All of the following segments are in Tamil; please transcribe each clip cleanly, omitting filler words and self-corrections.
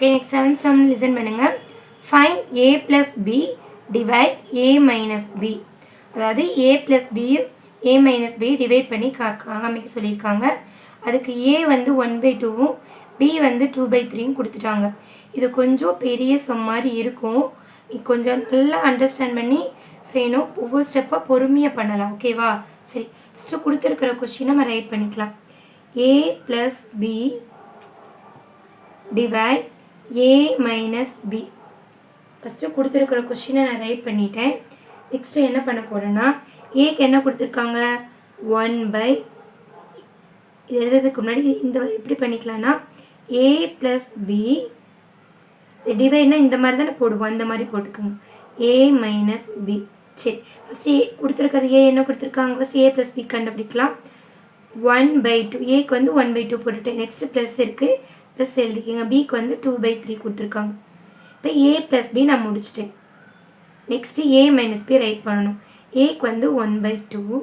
Okay, next 7th sum listen பண்ணுங்க. Find a plus b divide a minus b. அதாவது a plus b a minus b divide பண்ணி காமிக்க சொல்லியிருக்காங்க. அதுக்கு a வந்து 1/2வும் b வந்து 2/3யும் கொடுத்துட்டாங்க. இது கொஞ்சம் பெரிய சம் மாதிரி இருக்கும். கொஞ்சம் நல்லா அண்டர்ஸ்டாண்ட் பண்ணி செய்யணும். ஒவ்வொரு ஸ்டெப்பாக பொறுமையாக பண்ணலாம். ஓகேவா? சரி, ஃபஸ்ட்டு கொடுத்துருக்கிற கொஸ்டின் நம்ம ரைட் பண்ணிக்கலாம். a plus b divide a minus b. First கொடுத்துருக்கிற கொஸ்டினை நான் ரைட் பண்ணிட்டேன். நெக்ஸ்ட்டு என்ன பண்ண போகிறேன்னா, ஏக்கு என்ன கொடுத்துருக்காங்க 1/, இது எழுதுறதுக்கு முன்னாடி இந்த எப்படி பண்ணிக்கலாம்னா a plus b டிவைட்னா இந்த மாதிரி தானே போடுவோம், அந்த மாதிரி போட்டுக்கோங்க. a minus b. சரி, ஃபஸ்ட்டு ஏ கொடுத்துருக்கிறது ஏ என்ன கொடுத்துருக்காங்க, ஃபஸ்ட்டு a plus b கண்டுபிடிக்கலாம். 1/2, ஏக்கு வந்து 1/2 போட்டுட்டேன். நெக்ஸ்ட்டு ப்ளஸ் இருக்குது, ப்ளஸ் எழுதிக்கோங்க. பிக்கு வந்து 2/3 கொடுத்துருக்காங்க. இப்போ a plus b நான் முடிச்சிட்டேன். Next a minus b right பண்ணணும். ஏக்கு வந்து 1/2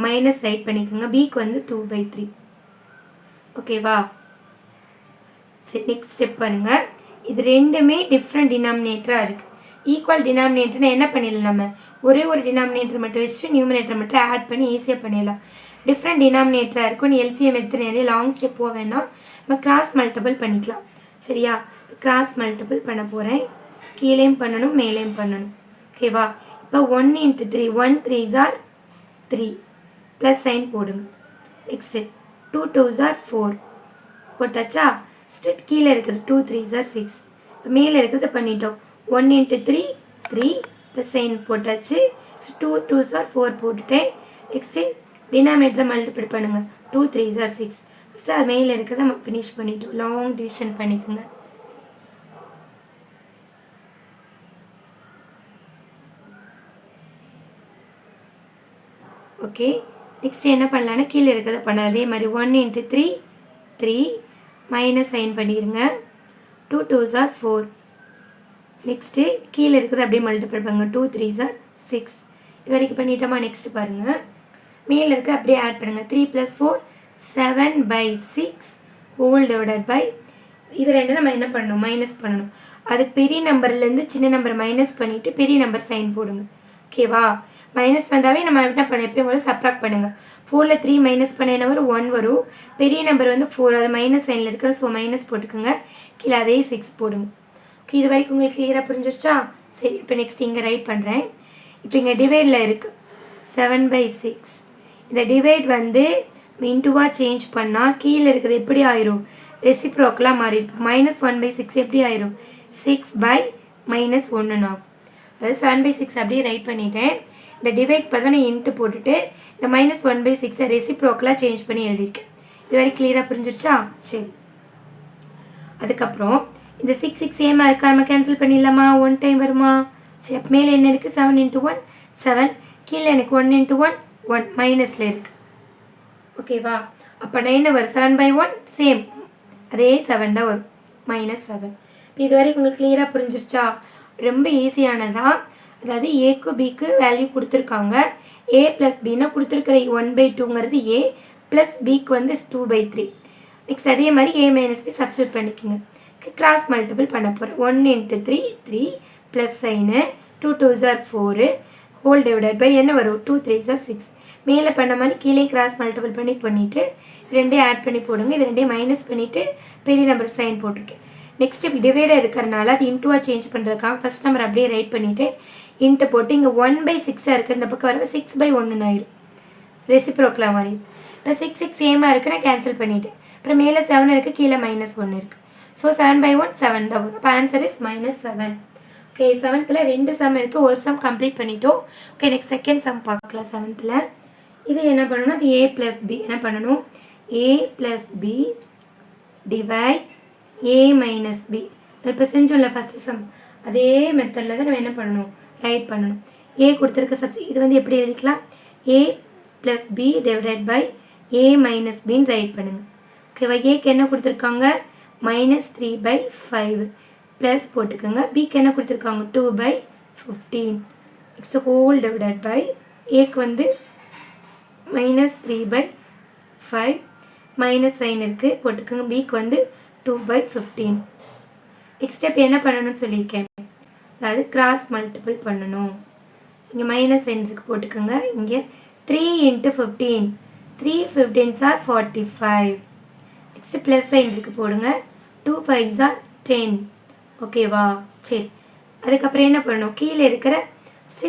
மைனஸ் ரைட் பண்ணிக்கோங்க. பிக்கு வந்து 2/3. ஓகேவா? சரி, நெக்ஸ்ட் ஸ்டெப் பாருங்க. இது ரெண்டுமே டிஃப்ரெண்ட் டினாமினேட்டராக இருக்குது. ஈக்குவல் டினாமினேட்டர்னா என்ன பண்ணிடலாம், நம்ம ஒரே ஒரு டினாமினேட்டர் மட்டும் வச்சுட்டு நியூமினேட்டர் மட்டும் ஆட் பண்ணி ஈஸியாக பண்ணிடலாம். டிஃப்ரெண்ட் டினாமினேட்டராக இருக்கும். நீ எல்சிஎம் எடுத்து நிறைய லாங் ஸ்டெப் போக வேணாம், நம்ம கிராஸ் மல்டிபிள் பண்ணிக்கலாம். சரியா? கிராஸ் மல்டிபிள் பண்ண போகிறேன். கீழேயும் பண்ணணும், மேலேயும் பண்ணணும். ஓகேவா? இப்போ 1 × 3, 1 3s are 3 ப்ளஸ் சைன் போடுங்க. நெக்ஸ்ட்டு 2 2s are 4 போட்டாச்சா? ஸ்டெட் கீழே இருக்கிறது 2 3s are 6. இப்போ மேலே இருக்கிறத பண்ணிட்டோம். 1 × 3 3 ப்ளஸ் சைன் போட்டாச்சு. 2 2s are 4 போட்டுட்டேன். நெக்ஸ்ட்டு டினாமினேட்டரை மல்டிபிள் பண்ணுங்கள். 2 3s are 6. ஃபஸ்ட்டு அது மேலே இருக்கிறத நம்ம ஃபினிஷ் பண்ணிட்டோம். லாங் டிவிஷன் பண்ணிக்கோங்க. ஓகே, நெக்ஸ்ட்டு என்ன பண்ணலான்னா கீழே இருக்கிறத பண்ண அதே மாதிரி 1 × 3 3 மைனஸ் சைன் பண்ணிடுங்க. 2 2s are 4. நெக்ஸ்ட்டு கீழே இருக்கிறத அப்படியே மல்டிபிள் பண்ணுங்கள். 2 3s are 6. இது வரைக்கும் பண்ணிட்டோமா? நெக்ஸ்ட்டு பாருங்கள், மேலே இருக்க அப்படியே ஆட் பண்ணுங்கள். 3 + 4 7/6 ஹோல் டிவைடட் பை, இது ரெண்டு நம்ம என்ன பண்ணணும், மைனஸ் பண்ணணும். அதுக்கு பெரிய நம்பர்லேருந்து சின்ன நம்பர் மைனஸ் பண்ணிவிட்டு பெரிய நம்பர் சைன் போடுங்க. ஓகேவா? மைனஸ் வந்தாவே நம்ம என்ன பண்ண எப்பயும் போல சப்ராக்ட் பண்ணுங்கள். 4ல் 3 மைனஸ் பண்ண என்ன வரும், 1 வரும். பெரிய நம்பர் வந்து 4, அது மைனஸ் சைனில் இருக்கிற, ஸோ மைனஸ் போட்டுக்கோங்க. கீழே அதே 6 போடுங்க. ஓகே, இது வரைக்கும் உங்களுக்கு கிளியராக புரிஞ்சிருச்சா? சரி, இப்போ நெக்ஸ்ட் இங்கே ரைட் பண்ணுறேன். இப்போ இங்கே டிவைடில் இருக்குது 7/6. இந்த டிவைட் வந்து இன்டுவாக சேஞ்ச் பண்ணால் கீழே இருக்கிறது எப்படி ஆயிரும், ரெசிப்ரோக்கலாக மாறி இருக்கும். -1/6 எப்படி ஆயிரும், 6/-1 ஆகும். அதாவது 7/6 அப்படியே ரைட் பண்ணிட்டேன். இந்த டிவைட் பார்த்தா நான் இன்ட்டு போட்டுட்டு இந்த -1/6 ரெசிப்ரோக்கலாக சேஞ்ச் பண்ணி எழுதியிருக்கேன். இது வரைக்கும் கிளியராக புரிஞ்சிருச்சா? சரி, அதுக்கப்புறம் இந்த 6 6 சேமாக இருக்கா, நம்ம கேன்சல் பண்ணிடலாமா? 1 டைம் வருமா? சரி, அப்போ மேலே என்ன இருக்குது, 7 × 1 7. கீழே எனக்கு 1 × 1 1 மைனஸில் இருக்குது. ஓகேவா? அப்போ நான் என்ன வரும், 7/1 சேம், அதே 7 தான் வரும், -7. இப்போ இது வரைக்கும் உங்களுக்கு கிளியராக புரிஞ்சிருச்சா? ரொம்ப ஈஸியானதான். அதாவது ஏக்கு பிக்கு வேல்யூ கொடுத்துருக்காங்க. a + bனா கொடுத்துருக்கிற 1/2ங்கிறது a ப்ளஸ் பிக்கு வந்து 2/3. நெக்ஸ்ட் அதே மாதிரி a - b சப்ஸ்டியூட் பண்ணிக்கோங்க. கிராஸ் மல்டிபிள் பண்ண போகிறேன். 1 × 3 3 plus sign 2 2s are 4 whole divided by என்ன வரும், 2 3s are 6. மேலே பண்ண மாதிரி கீழே கிராஸ் மல்டிபிள் பண்ணிவிட்டு ரெண்டையும் ஆட் பண்ணி போடுங்க. இது ரெண்டையும் மைனஸ் பண்ணிவிட்டு பெரிய நம்பர் சைன் போட்டிருக்கேன். நெக்ஸ்ட் இப்போ டிவைடாக இருக்கிறனால அது இன்ட்டுவாக சேஞ்ச் பண்ணுறதுக்காக ஃபஸ்ட் நம்பர் அப்படியே ரைட் பண்ணிவிட்டு இன்ட்டு போட்டு இங்கே 1/6 இருக்குது, இந்த பக்கம் வர 6/1 ஆயிரும், ரெசிப்ரோக்கலாக மாதிரி. இப்போ 6 6 சேமாக இருக்குது, நான் கேன்சல் பண்ணிவிட்டேன். அப்புறம் மேலே 7 இருக்குது, கீழே -1 இருக்குது. ஸோ 7/1 7 தான் வரும். இப்போ answer is -7. Okay, 7th 2 some இருக்குது, ஒரு சம் கம்ப்ளீட் பண்ணிட்டோம். ஓகே, நெக்ஸ்ட் செகண்ட் சம் பார்க்கலாம். 7th இது என்ன பண்ணணும், அது a + b என்ன பண்ணணும், a + b divide a - b. இப்போ செஞ்சோம்ல ஃபஸ்ட்டு சம், அதே மெத்தடில் தான் நம்ம என்ன பண்ணணும், ரைட் பண்ணணும். a கொடுத்துருக்க இது வந்து எப்படி எழுதிக்கலாம், a + b divided by a - bன்னு ரைட் பண்ணுங்கள். ஓகேவா? ஏக்கு என்ன கொடுத்துருக்காங்க, -3/5 ப்ளஸ் போட்டுக்கோங்க. பிக்கு என்ன கொடுத்துருக்காங்க, 2/15. நெக்ஸ்ட் ஹோல் டிவைடட் பை ஏக்கு வந்து -3/5 மைனஸ் சைன் இருக்குது போட்டுக்கோங்க. பிக்கு வந்து 2/15. நெக்ஸ்ட் ஸ்டெப் என்ன பண்ணணும்னு சொல்லியிருக்கேன், அதாவது கிராஸ் மல்டிபிள் பண்ணணும். இங்கே மைனஸ் எண்ணுக்கு போட்டுக்கோங்க. இங்கே 3 × 15, 3 15s are 45. நெக்ஸ்ட் ப்ளஸ் எண்ணுக்கு போடுங்க. 2 5s are 10. ஓகேவா? சரி, அதுக்கப்புறம் என்ன பண்ணணும், கீழே இருக்கிற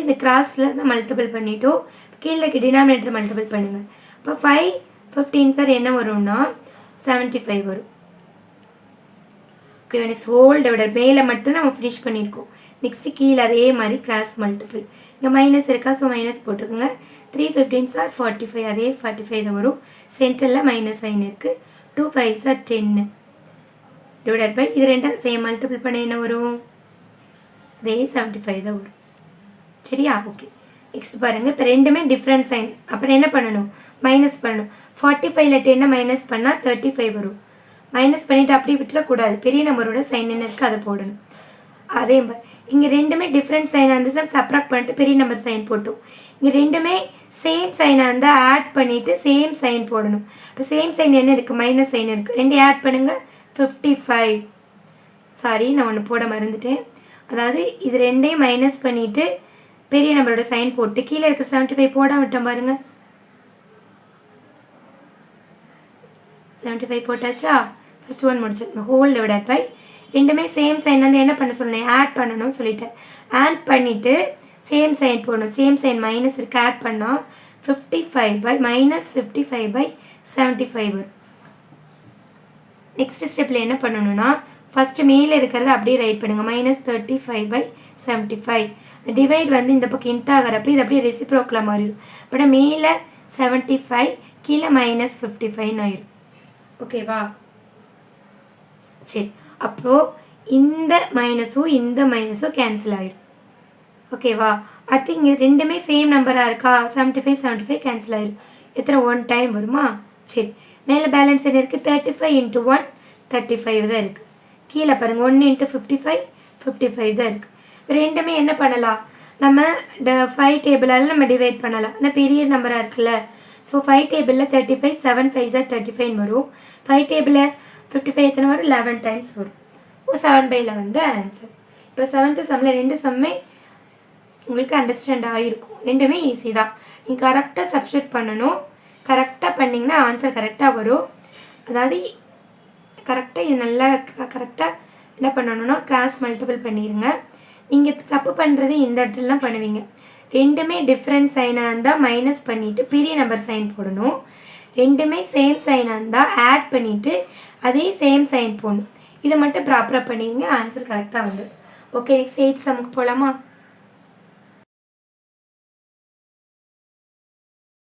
இந்த கிராஸில் தான் மல்டிபிள் பண்ணிட்டோம். கீழே இருக்க டினாமினேட்டர் மல்டிபிள் பண்ணுங்கள். இப்போ 5 15s are என்ன வரும்னா 75 வரும். ஓகே, நெக்ஸ்ட் ஹோல் டிவைடர் மேலே மட்டும் நம்ம ஃபினிஷ் பண்ணியிருக்கோம். நெக்ஸ்ட்டு கீழே அதே மாதிரி கிராஸ் மல்டிபிள். இங்கே மைனஸ் இருக்கா, ஸோ மைனஸ் போட்டுக்கோங்க. 3 15s are 45, அதே 45 தான் வரும். சென்டரில் மைனஸ் சைன் இருக்குது. 2 5s are 10 டிவைடட் பை இது ரெண்டும் சேம் மல்டிபிள் பண்ண என்ன வரும், அதே 75 தான் வரும். சரியா? ஓகே, நெக்ஸ்ட் பாருங்கள். இப்போ ரெண்டுமே டிஃப்ரெண்ட் சைன், அப்புறம் என்ன பண்ணணும், மைனஸ் பண்ணணும். 45ல் 10 மைனஸ் பண்ணால் 35 வரும். மைனஸ் பண்ணிவிட்டு அப்படி விட்டுறக்கூடாது, பெரிய நம்பரோட சைன் என்ன இருக்குது அதை போடணும். அதே மாதிரி இங்கே ரெண்டுமே டிஃப்ரெண்ட் சைனாக இருந்துச்சு, சப்ராக்ட் பண்ணிட்டு பெரிய நம்பர் சைன் போட்டோம். இங்கே ரெண்டுமே சேம் சைனாக இருந்தால் ஆட் பண்ணிவிட்டு சேம் சைன் போடணும். இப்போ சேம் சைன் என்ன இருக்குது, மைனஸ் சைன் இருக்குது. ரெண்டையும் ஆட் பண்ணுங்கள், 55. சாரி, நான் ஒன்று போட மறந்துட்டேன். அதாவது இது ரெண்டையும் மைனஸ் பண்ணிவிட்டு பெரிய நம்பரோட சைன் போட்டு கீழே இருக்கிற 75 போடாம விட்டோம் பாருங்க. 75 போட்டாச்சா? ஃபர்ஸ்ட் ஒன் முடிச்சிருக்கோம். ஹோல் டிவைடட் பை ரெண்டுமே சேம் சைன் வந்து என்ன பண்ண சொன்னேன், ஆட் பண்ணணும்னு சொல்லிட்டேன். ஆட் பண்ணிவிட்டு சேம் சைன் போடணும். சேம் சைன் மைனஸ் இருக்கு, ஆட் பண்ணால் 55 பை மைனஸ் 55 பை 75 வரும். நெக்ஸ்ட் ஸ்டெப்பில் என்ன பண்ணணும்னா ஃபஸ்ட்டு மேலே இருக்கிறத அப்படியே ரைட் பண்ணுங்கள். Minus 35 by 75. டிவைட் வந்து இந்த பக்கம் இன்ட் ஆகிறப்ப இது அப்படியே ரெசிப்ரோக்கில் மாறிடும். பட் மேலே 75 கீழே மைனஸ் 55 ஆயிரும். ஓகேவா? சரி, அப்புறம் இந்த மைனஸும் கேன்சல் ஆயிரும். ஓகேவா? அடுத்து இங்கே ரெண்டுமே சேம் நம்பராக இருக்கா, 75 கேன்சல் ஆயிரும். எத்தனை 1 டைம் வருமா? சரி, மேலே பேலன்ஸ் என்ன இருக்குது, 35 × 1 35 தான் இருக்குது. கீழே பாருங்கள், 1 × 55 தான் இருக்குது. ரெண்டுமே என்ன பண்ணலாம், நம்ம 5 டேபிளால் நம்ம டிவைட் பண்ணலாம். ஆனால் பெரிய நம்பராக இருக்குல்ல, ஸோ 5 டேபிளில் 35 7 5s are 35 வரும். 5 டேபிளில் 55 எத்தனை வரும், 11 டைம்ஸ் வரும். 7/11 தான் ஆன்சர். இப்போ 7th சம்மில் ரெண்டு சம்மே உங்களுக்கு அண்டர்ஸ்டாண்ட் ஆகிருக்கும். ரெண்டுமே ஈஸி தான். நீங்கள் கரெக்டாக சப்ஸ்டியூட் பண்ணணும். கரெக்டாக பண்ணிங்கன்னா ஆன்சர் கரெக்டாக வரும். அதாவது கரெக்டாக இது நல்லா கரெக்டாக என்ன பண்ணணும்னா கிராஸ் மல்டிபிள் பண்ணிடுங்க. நீங்கள் தப்பு பண்ணுறது இந்த இடத்துல தான் பண்ணுவீங்க. ரெண்டுமே டிஃப்ரெண்ட் சைனாக இருந்தால் மைனஸ் பண்ணிவிட்டு பெரிய நம்பர் சைன் போடணும். ரெண்டுமே சேம் சைனாக இருந்தால் ஆட் பண்ணிவிட்டு அதே சேம் சைன் போடணும். இதை மட்டும் ப்ராப்பராக பண்ணிடுங்க, ஆன்சர் கரெக்டாக வந்துடும். ஓகே, நெக்ஸ்ட் 8th சம்முக்கு போகலாமா?